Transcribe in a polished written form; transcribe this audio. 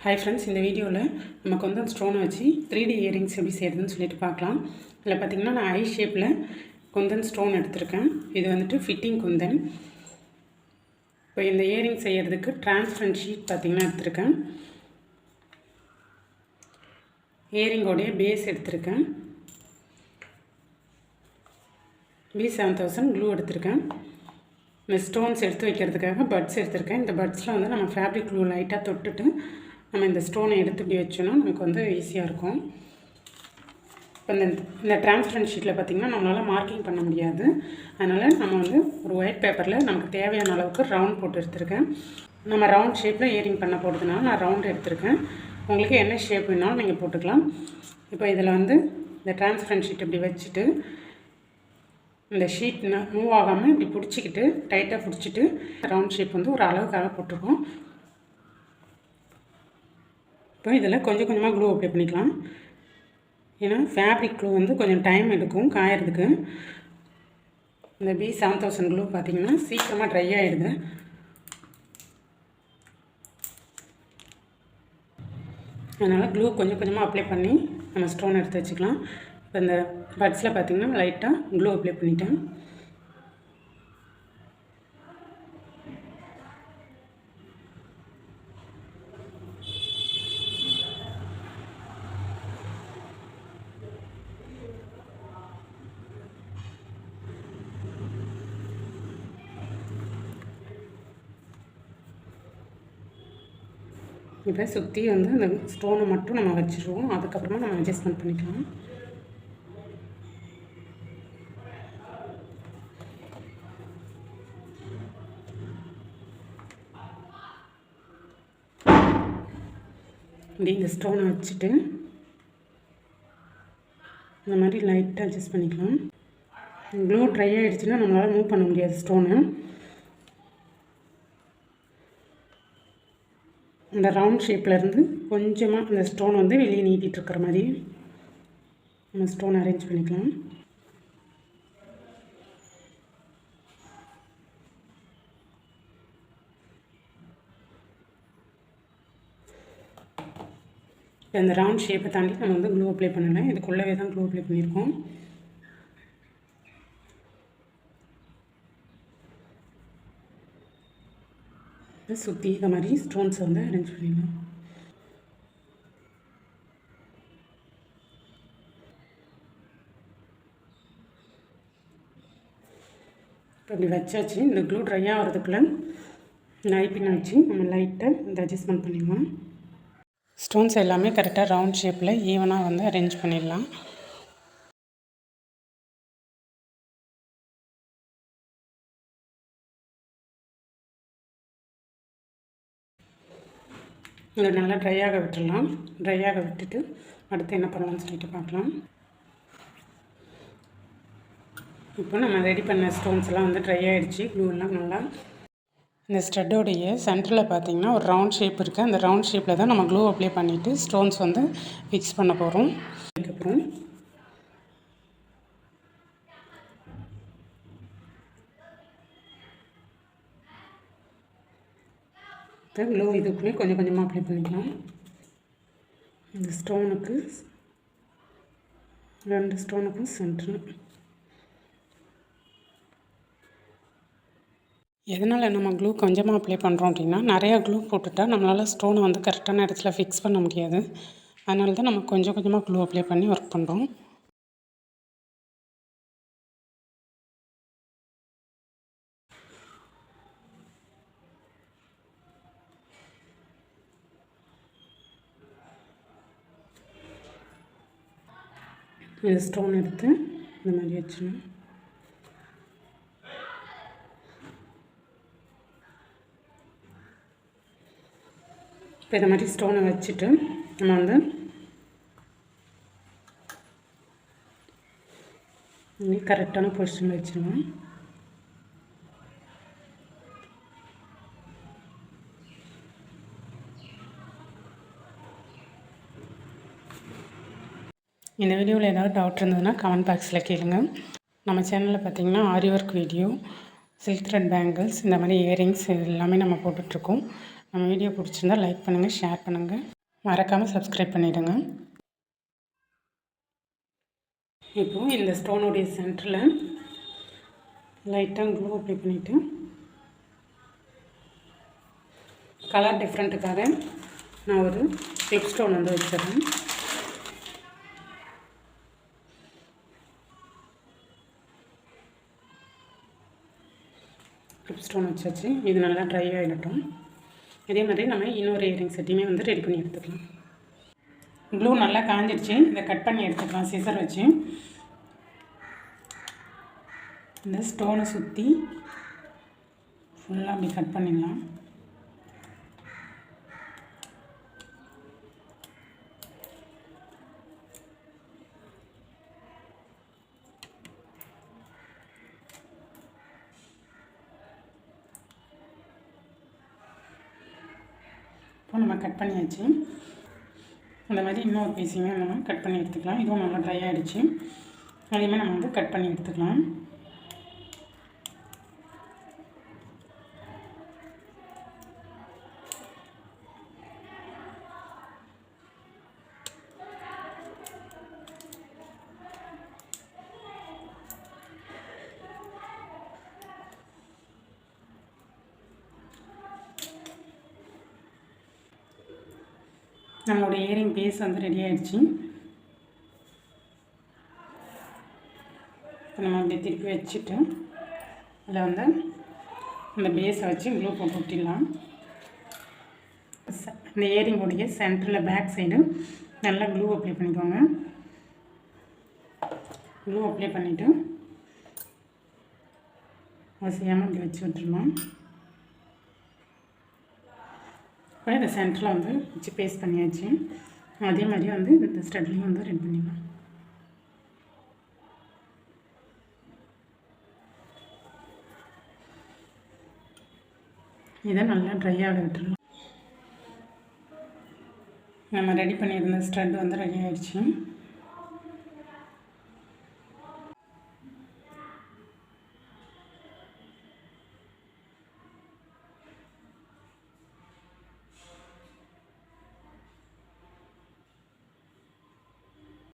Hi friends, இந்த வீடியோவில் நமக்கு வந்து ஸ்டோனை வச்சு 3D இயரிங்ஸ் எப்படி செய்கிறதுன்னு சொல்லிட்டு பார்க்கலாம். இதில் பார்த்திங்கன்னா நான் ஐ ஷேப்பில் குந்தன் ஸ்டோன் எடுத்திருக்கேன். இது வந்துட்டு ஃபிட்டிங் குந்தன். இப்போ இந்த இயரிங் செய்கிறதுக்கு டிரான்ஸ்பரண்ட் ஷீட் பார்த்திங்கன்னா எடுத்திருக்கேன். இயரிங்கோடைய பேஸ் எடுத்திருக்கேன். B7000 க்ளூ எடுத்திருக்கேன். இந்த ஸ்டோன்ஸ் எடுத்து வைக்கிறதுக்காக பட்ஸ் எடுத்திருக்கேன். இந்த பட்ஸில் வந்து நம்ம ஃபேப்ரிக் க்ளூ லைட்டாக தொட்டுட்டு நம்ம இந்த ஸ்டோனை எடுத்து இப்படி வச்சோன்னா நமக்கு வந்து ஈஸியாக இருக்கும். இப்போ இந்த டிரான்ஸ்பரண்ட் ஷீட்டில் பார்த்திங்கன்னா நம்மளால் மார்க்கிங் பண்ண முடியாது. அதனால் நம்ம வந்து ஒரு ஒயிட் பேப்பரில் நமக்கு தேவையான அளவுக்கு ரவுண்ட் போட்டு எடுத்திருக்கேன். நம்ம ரவுண்ட் ஷேப்பில் இயரிங் பண்ண போடுறதுனால நான் ரவுண்ட் எடுத்திருக்கேன். உங்களுக்கு என்ன ஷேப் வேணாலும் நீங்கள் போட்டுக்கலாம். இப்போ இதில் வந்து இந்த டிரான்ஸ்பரண்ட் ஷீட் இப்படி வச்சுட்டு இந்த ஷீட் மூவ் ஆகாமல் இப்படி பிடிச்சிக்கிட்டு டைட்டாக பிடிச்சிட்டு ரவுண்ட் ஷேப் வந்து ஒரு அளவுக்காக போட்டிருக்கோம். இப்போ இதில் கொஞ்சம் கொஞ்சமாக க்ளூ அப்ளை பண்ணிக்கலாம். ஏன்னா ஃபேப்ரிக் க்ளூ வந்து கொஞ்சம் டைம் எடுக்கும் காயறதுக்கு. இந்த B7000 க்ளூ பார்த்திங்கன்னா சீக்கிரமாக ட்ரை ஆகிடுது. அதனால் க்ளூ கொஞ்சம் கொஞ்சமாக அப்ளை பண்ணி நம்ம ஸ்டோன் எடுத்து வச்சுக்கலாம். இப்போ இந்த பட்ஸில் பார்த்திங்கன்னா லைட்டாக க்ளூ அப்ளை பண்ணிட்டேன். இப்போ சுற்றி வந்து அந்த ஸ்டோனை மட்டும் நம்ம வச்சுருவோம். அதுக்கப்புறமா நம்ம அட்ஜஸ்ட்மெண்ட் பண்ணிக்கலாம். இப்படி இந்த ஸ்டோனை வச்சுட்டு இந்த மாதிரி லைட்டாக அட்ஜஸ்ட் பண்ணிக்கலாம். க்ளூ ட்ரை ஆகிடுச்சுன்னா நம்மளால் மூவ் பண்ண முடியாது ஸ்டோனை. இந்த ரவுண்ட் ஷேப்லேருந்து கொஞ்சமாக அந்த ஸ்டோன் வந்து வெளியே நீட்டிகிட்ருக்கிற மாதிரி நம்ம ஸ்டோன் அரேஞ்ச் பண்ணிக்கலாம். இப்போ இந்த ரவுண்ட் ஷேப்பை தாண்டி நம்ம வந்து க்ளூ அப்ளை பண்ணலை. இதுக்குள்ளவே தான் க்ளூ அப்ளை பண்ணியிருக்கோம். சுற்றி இந்த மாதிரி ஸ்டோன்ஸ் வந்து அரேஞ்ச் பண்ணிடலாம். இப்போ இப்படி வச்சாச்சு. இந்த க்ளூ ட்ரை ஆகிறதுக்குள்ள நைப்பினை வச்சு நம்ம லைட்டாக இந்த அட்ஜஸ்ட்மெண்ட் பண்ணிடலாம். ஸ்டோன்ஸ் எல்லாமே கரெக்டாக ரவுண்ட் ஷேப்பில் ஈவனாக வந்து அரேஞ்ச் பண்ணிடலாம். இதை நல்லா ட்ரையாக விட்டுடலாம். ட்ரையாக விட்டுட்டு அடுத்து என்ன பண்ணலாம்னு சொல்லிட்டு பார்க்கலாம். இப்போ நம்ம ரெடி பண்ண ஸ்டோன்ஸ் எல்லாம் வந்து ட்ரை ஆகிடுச்சு. க்ளூலாம் நல்லா இந்த ஸ்டட்டோடைய சென்டரில் பார்த்திங்கன்னா ஒரு ரவுண்ட் ஷேப் இருக்குது. அந்த ரவுண்ட் ஷேப்பில் தான் நம்ம க்ளூ அப்ளை பண்ணிவிட்டு ஸ்டோன்ஸ் வந்து ஃபிக்ஸ் பண்ண போகிறோம். அதுக்கப்புறம் க்ளூ இதுக்குள்ளே கொஞ்சம் கொஞ்சமாக அப்ளை பண்ணிக்கலாம். இந்த ஸ்டோனுக்கு 2 ஸ்டோனுக்கும் சென்டரு. எதனால் நம்ம க்ளூ கொஞ்சமாக அப்ளை பண்ணுறோம் அப்படின்னா, நிறையா க்ளூ போட்டுட்டா நம்மளால் ஸ்டோனை வந்து கரெக்டான இடத்துல ஃபிக்ஸ் பண்ண முடியாது. அதனால தான் நம்ம கொஞ்சம் கொஞ்சமாக க்ளூ அப்ளை பண்ணி ஒர்க் பண்ணுறோம். இந்த ஸ்டோன் எடுத்து இந்த மாதிரி வச்சிடணும். இப்போ இந்த மாதிரி ஸ்டோனை வச்சுட்டு நம்ம வந்து கரெக்டான பொசிஷனில் வச்சிடணும். இந்த வீடியோவில் ஏதாவது டவுட் இருந்ததுன்னா கமெண்ட் பாக்ஸில் கேளுங்க. நம்ம சேனலில் பார்த்திங்கன்னா aari work video, silk thread bangles, இந்த மாதிரி இயரிங்ஸ் எல்லாமே நம்ம போட்டுட்ருக்கோம். நம்ம வீடியோ பிடிச்சிருந்தா லைக் பண்ணுங்கள், ஷேர் பண்ணுங்கள், மறக்காமல் சப்ஸ்கிரைப் பண்ணிவிடுங்க. இப்போது இந்த ஸ்டோனுடைய சென்டரில் லைட்டாக க்ளூ அப்ளை பண்ணிவிட்டு கலர் டிஃப்ரெண்ட்டுக்காக நான் ஒரு கிளிப் ஸ்டோன் வந்து வச்சிடுறேன். கிளிப் ஸ்டோன் வச்சாச்சு. இது நல்லா ட்ரை ஆகிடட்டும். இதே மாதிரி நம்ம இன்னொரு இயரிங் செட்டையுமே வந்து ரெடி பண்ணி எடுத்துக்கலாம். க்ளூ நல்லா காஞ்சிடுச்சு. இதை கட் பண்ணி எடுத்துக்கலாம் சிசர் வச்சு. இந்த ஸ்டோனை சுற்றி ஃபுல்லாக அப்படி கட் பண்ணிடலாம். இப்போ நம்ம கட் பண்ணியாச்சு. அந்த மாதிரி இன்னொரு பீஸையுமே நம்ம கட் பண்ணி எடுத்துக்கலாம். இதுவும் நல்லா ட்ரை ஆகிடுச்சு. அதையுமே நம்ம வந்து கட் பண்ணி எடுத்துக்கலாம். நம்மளோட இயரிங் பேஸ் வந்து ரெடி ஆகிடுச்சு. இப்போ நம்ம அப்படியே திருப்பி வச்சுட்டு அதில் வந்து அந்த பேஸை வச்சு க்ளூ போட்டு விட்டிடலாம். இந்த இயரிங்கோடைய சென்டரில் பேக் சைடு நல்லா க்ளூ அப்ளை பண்ணிக்கோங்க. க்ளூ அப்ளை பண்ணிவிட்டு வசதியாமல் இப்படி வச்சு விட்டுருலாம். இப்போ இந்த சென்டரில் வந்து வச்சு பேஸ்ட் பண்ணியாச்சு. அதே மாதிரி வந்து இந்த ஸ்டட்லையும் வந்து ரெடி பண்ணிடலாம். இதை நல்லா ட்ரை ஆக விட்டுடலாம். நம்ம ரெடி பண்ணியிருந்த ஸ்டட் வந்து ரெடி ஆகிடுச்சு.